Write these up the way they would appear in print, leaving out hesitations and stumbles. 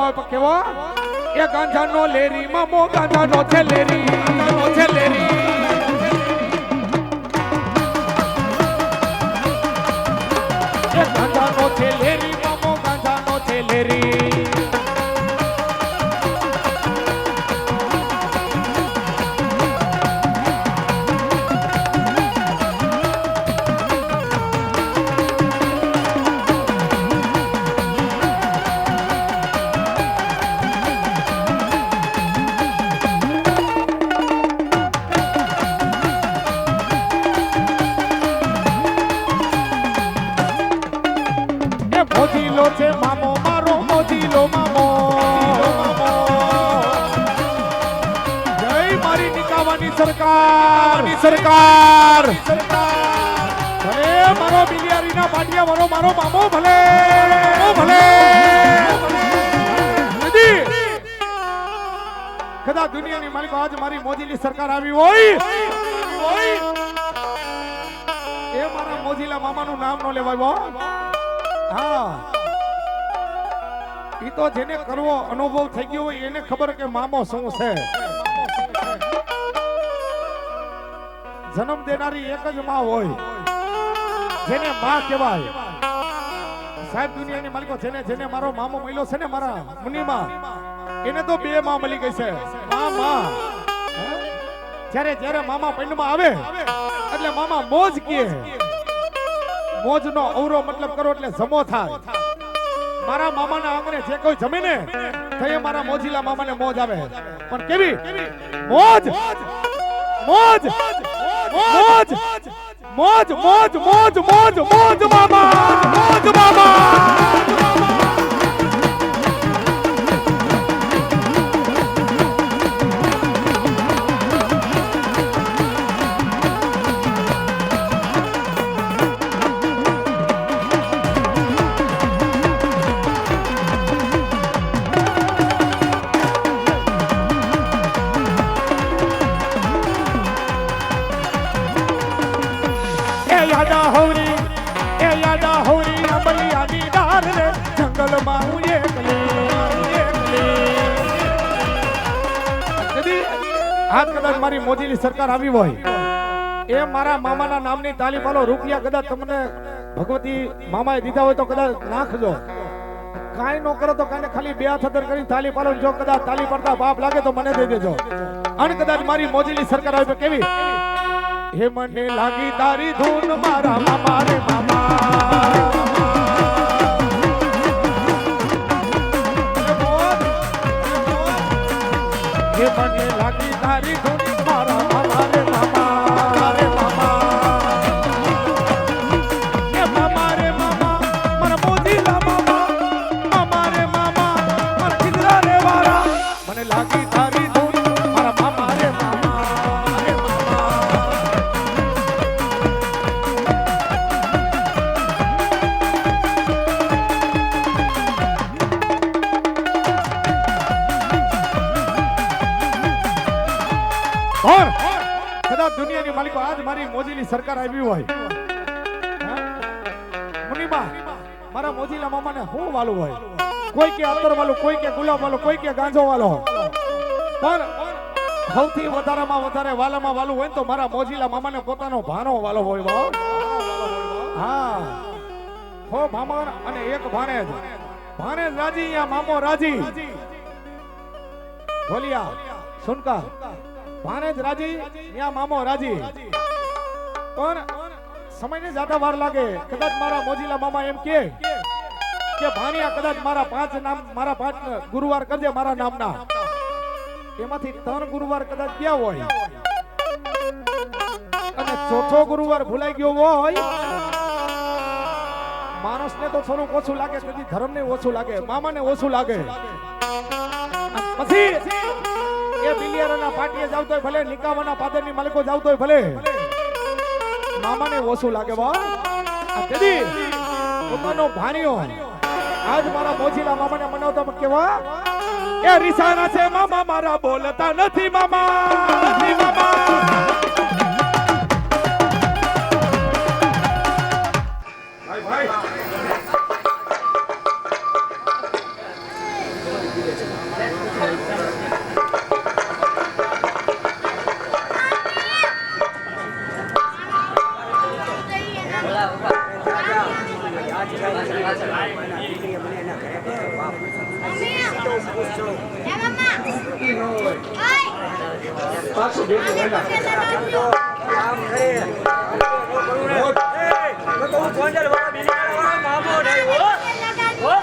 મામા કેવો એ ગાંજાનો લેરી મામો ગાંજાનો છે લેરી ગાંજાનો છે લેરી એ ગાંજાનો છે લેરી મામો ગાંજાનો છે લેરી મોજીલો છે મામો મારો મોજીલો મામો જય મારી નિકાવાની સરકાર ભલે મારો બિલિયારીના પાટિયા મારો મારો મામો ભલે ભલે કદા દુનિયાની માલિકો આજ મારી મોજીલી સરકાર આવી હોય એ મારા મોજીલા મામાનું નામ નો લેવાય હા ઈ તો જેને કરવો અનુભવ થઈ ગયો હોય એને ખબર કે મામો શું છે જન્મ દેનારી એક જ માં હોય જેને માં કહેવાય સાહેબ દુનિયાની માલિકો જેને મારો મામો મળ્યો છે ને મારા મુનિમાં એને તો બે માં મળી ગઈ છે માં જ્યારે મામા પૈણમાં આવે એટલે મામા મોજ કહે મોજ નો અવરો મતલબ કરો એટલે જમો થાય મારા મામાના આંગણે જે કોઈ જમે ને તો મારા મોજીલા મામાને મોજ આવે પણ કેવી મોજ મોજ મોજ મોજ મોજ મોજ મોજ મોજ મામા મોજ મામા યાદા હોરી અંબલિયાની ડાર રે જંગલમાં હું એકલી આજ કદાચ મારી મોજીલી સરકાર આવી હોય એ મારા મામાના નામની તાલીમ આલો રૂપિયા કદાચ તમને ભગવતી મામાએ દીધા હોય તો કદાચ નાખજો કાઈ નો કરો તો કાને ખાલી બે હાથ અદર કરીને તાલી પાડો જો કદાચ તાલી પડતા બાપ લાગે તો મને દઈ દેજો અને કદાચ મારી મોજીલી સરકાર આવે તો કેવી હે મને લાગી તારી ધૂન મારા મામા રે મામા હે મને લાગી તારી ધૂન મારા મામા રે મામા રે મામા હે મામા રે મામા મારા મોજીલા મામા મામા રે મામા મારા ખીજરા રે વારા મને લાગી તારી ધૂન મારા મામા રે મામા और कदाच दुनियाની માલિકો આજ મારી મોજીલી સરકાર આવી હોય મુનિબા મારા મોજીલા મામાને હું વાલું હોય કોઈ કે અત્તર વાલું કોઈ કે ગુલાબ વાલું કોઈ કે ગાંજો વાલો પણ સૌથી વધારેમાં વધારે વાલામાં વાલું હોય તો મારા મોજીલા મામાને પોતાનો ભાનો વાલો હોય બા હા હો મામા અને એક ભાણેજ રાજી યા મામો રાજી બોલિયા સુનકા ભાણેજ રાજી યા મામો રાજી પણ સમયને જ્યાદા વાર લાગે કદાચ મારા મોજીલા મામા એમ કે ભાણિયા કદાચ મારા પાંચ ગુરુવાર કરજે મારા નામના એમાંથી 3 ગુરુવાર કદાચ ગયા હોય અને ચોથો ગુરુવાર ભૂલાઈ ગયો હોય માણસને તો થોડું ઓછું લાગે કદી ધર્મને ઓછું લાગે મામાને ઓછું લાગે પછી એ બિલિયરના પાટીએ જાવતો હોય ભલે નિકાવાના પાદરની માલિકો જાવતો હોય ભલે મામાને ઓછું લાગે બા આ તેદી પોતાનો ભાણિયો આજ મારા મોજીલા મામાને મનાવતા કેવા એ રીસાના છે મામા મારા બોલતા નથી મામા નથી મામા ભાઈ પાછું ભેગું વેલા આમ કરે તો હું ગોંડલ વાળા બિલિયારા વાળા મામો નહીં હો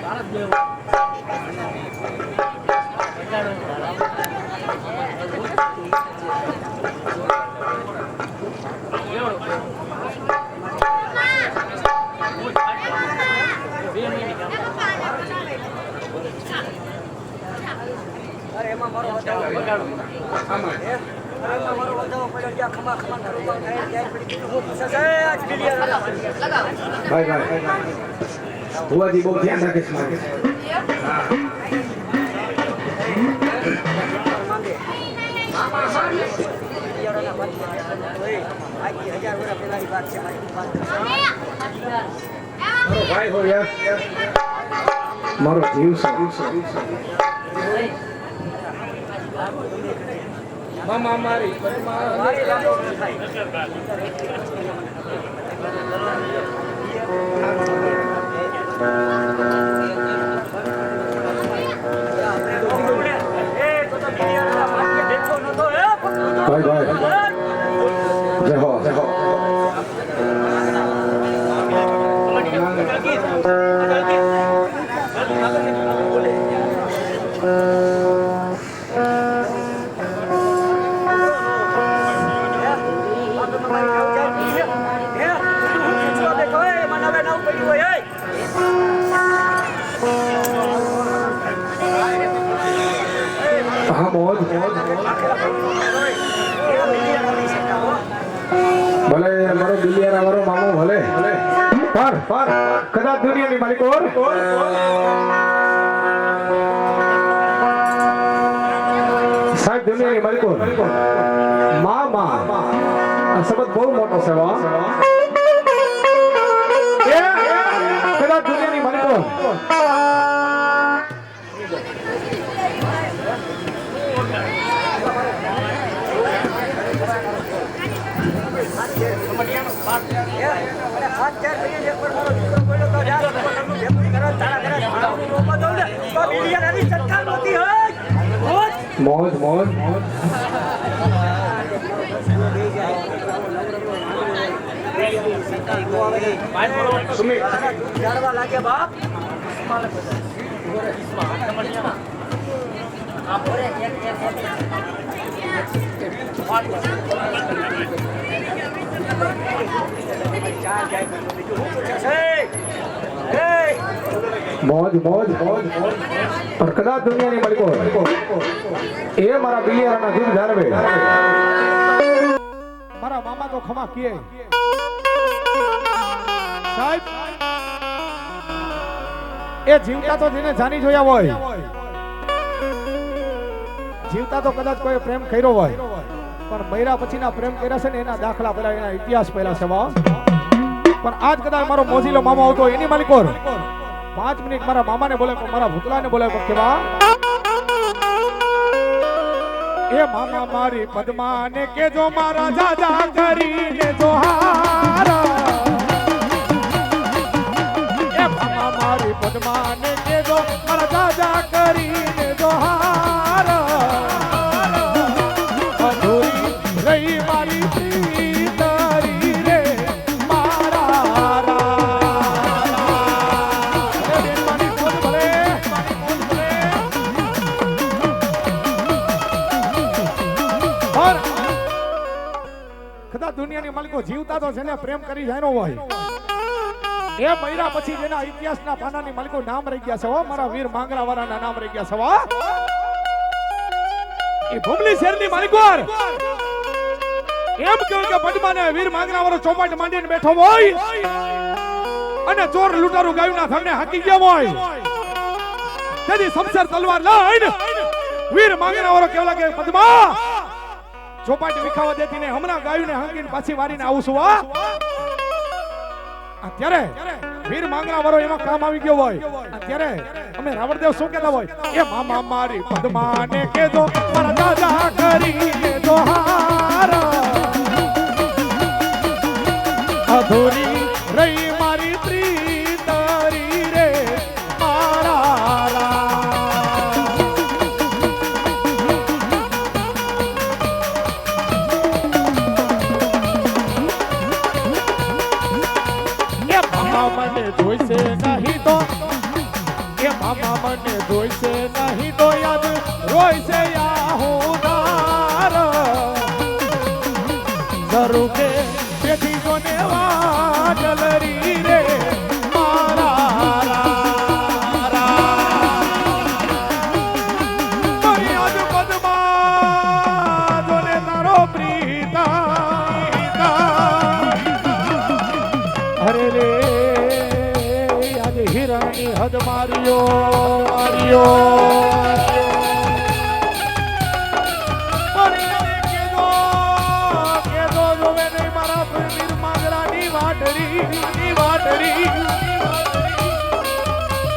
ભારત દેવ અરે એમાં મારો વધાવો બગાડો આમાં એમાં મારો વધાવો પડ્યો જ્યાં ખમા ખમા કરું થાય ત્યાં પડી હું સજાજ બિલિયર ભાઈ ભુવાજી બહુ ધ્યાન રાખીશ મારે હા માંગે મામા સામે બિલિયરના વાત ઓય આખી 1000 વર્ષ પહેલાની વાત છે મારી વાત ભાઈ હો યાર મારો જીવ છે મામા મારી મારી લાગો થાય ભાઈ જય હો હા મોજ ભલે મારો બિલિયર વાળો મામો ભલે પર કદાચ દુનિયાની માલિકો સાહેબ દુનિયાની માલિકો મામા આ શબ્દ બહુ મોટો છે વા કદાચ દુનિયાની માલિકો મોજ લાગે બાપ મોજ પર કદાચ દુનિયાની માલિકો એ મારા બિલિયરના જીવ જાળવે મારા મામા તો ખમા કીએ સાહેબ એ જીવતા તો જેને જાણી જોયા હોય જીવતા તો કદાચ કોઈ પ્રેમ કર્યો હોય પણ મૈરા પછીના પ્રેમ કર્યા છે ને એના દાખલા પહેલા એના ઇતિહાસ પહેલા છે પણ આજ કદાચ મારો મોજીલો મામો આવતો એની માલિકો 5 મિનિટ મારા મામાને બોલે મારા ભૂતલાને બોલે કેવા એ મામા મારી પદ્માને કેજો મારા દાદા કરીને જોહારા એ મામા મારી પદ્માને કેજો મારા દાદા કરીને જોહારા અધૂરી રહી મારી પ્રીતરી રે મારા દુનિયાની માલિકો જીવતા તો જેને પ્રેમ કરી જાય હોય એ મહિના પછી જેના ઇતિહાસના પાનાની માલિકો નામ રહી ગયા છે હો મારા વીર માંગરા વાળાના નામ રહી ગયા છે હો એ ભૂમલી શહેરની માલિકો એમ કહ્યું કે પદ્માને વીર માંગરા વાળો ચોપાટ માંડીને બેઠો હોય અને ચોર લૂંટારું ગાયુંના થડને હાકી ગયા હોય તેની સમસર તલવાર લઈને વીર માંગરા વાળો કેવા લાગે પદ્મા ચોપાટી વિખાવા દેતી ને હમણાં ગાયું ને હાંકીને પાછી વારીને આવું છું અત્યારે વીર માંગરા વાળો એમાં કામ આવી ગયો હોય અત્યારે અમે રાવણદેવ શું કહેતા હોય એ મામા મારી પદ્માને કેજો મારા દાદા કરીને જોહારા અધૂરી રહી મને જોઈશે નહીં તો યાદ રોઈશે યાહુદાર જરૂર કે તેથી જોને વાડલરી રે મારા ફરિયાદ પદમાં જોને તારો પ્રીતા અરે રે આજે હિરણની હદ માર્યો કેદો જોવે નહીં મારા વીર માંગરાની વાટરી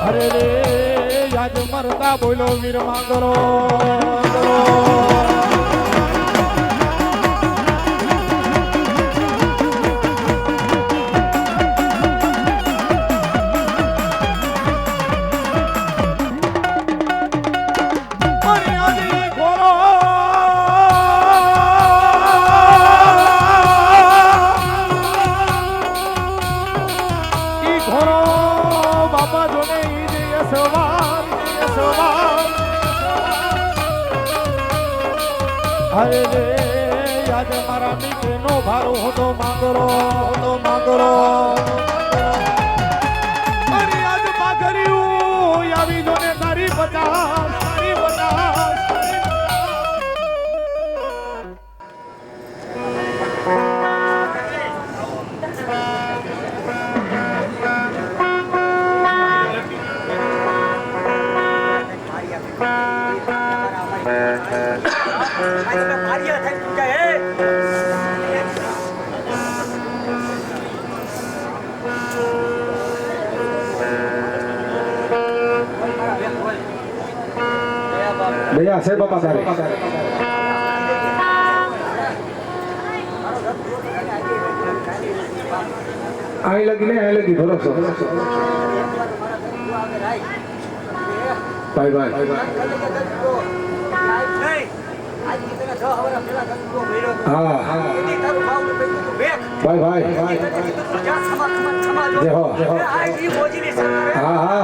અરે રે યાદ મરતા બોલો વીર માંગરો અરે રે યાદ મારા મીઠનો ભારો હતો માંગરો અરે યાદ પાઘર્યું આવી જોને તારી 50 મારિયા થઈ તું જાય દયા છે બાપા તારે આઈ લગી ભરોસો ભાઈ હા ભાઈ જય હો હા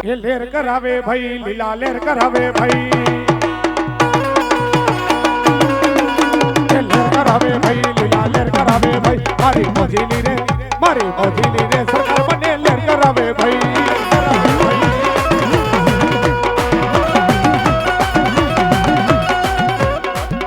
એ લેર કરાવે ભાઈ લીલા લેર કરાવે ભાઈ એ લેર કરાવે ભાઈ લીલા લેર કરાવે ભાઈ મારી મોજીની રે